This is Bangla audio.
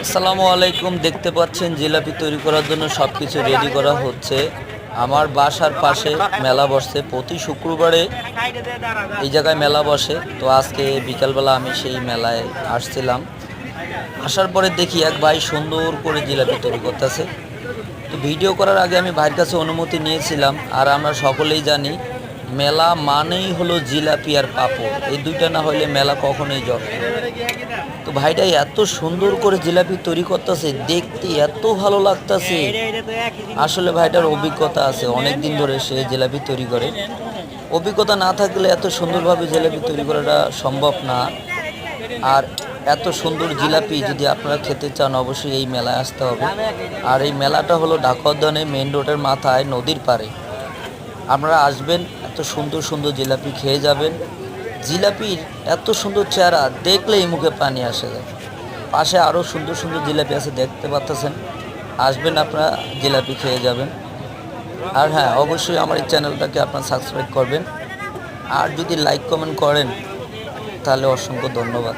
আসসালামু আলাইকুম। দেখতে পাচ্ছেন জিলাপি তৈরি করার জন্য সব কিছু রেডি করা হচ্ছে। আমার বাসার পাশে মেলা বসে, প্রতি শুক্রবারে এই জায়গায় মেলা বসে। তো আজকে বিকালবেলা আমি সেই মেলায় আসছিলাম। আসার পরে দেখি এক ভাই সুন্দর করে জিলাপি তৈরি করতেছে। তো ভিডিও করার আগে আমি ভাইয়ের কাছে অনুমতি নিয়েছিলাম। আর আমরা সকলেই জানি মেলা মানেই হলো জিলাপি আর পাপড়, এই দুইটা না হলে মেলা কখনোই জমে না। তো ভাইটাই এত সুন্দর করে জিলাপি তৈরি করতেছে, দেখতে এত ভালো লাগতেছে। আসলে ভাইটার অভিজ্ঞতা আছে, অনেক দিন ধরে সে জিলাপি তৈরি করে। অভিজ্ঞতা না থাকলে এত সুন্দরভাবে জিলাপি তৈরি করাটা সম্ভব না। আর এত সুন্দর জিলাপি যদি আপনারা খেতে চান অবশ্যই এই মেলায় আসতে হবে। আর এই মেলাটা হলো ঢাকা উদ্যানে মেইন রোডের মাথায় নদীর পাড়ে। আপনারা আসবেন, এত সুন্দর সুন্দর জিলাপি খেয়ে যাবেন। জিলাপির এত সুন্দর চেহারা দেখলেই মুখে পানি আসে যায়। পাশে আরও সুন্দর সুন্দর জিলাপি আছে, দেখতে পাচ্ছেন। আসবেন আপনারা, জিলাপি খেয়ে যাবেন। আর হ্যাঁ, অবশ্যই আমার এই চ্যানেলটাকে আপনারা সাবস্ক্রাইব করবেন। আর যদি লাইক কমেন্ট করেন তাহলে অসংখ্য ধন্যবাদ।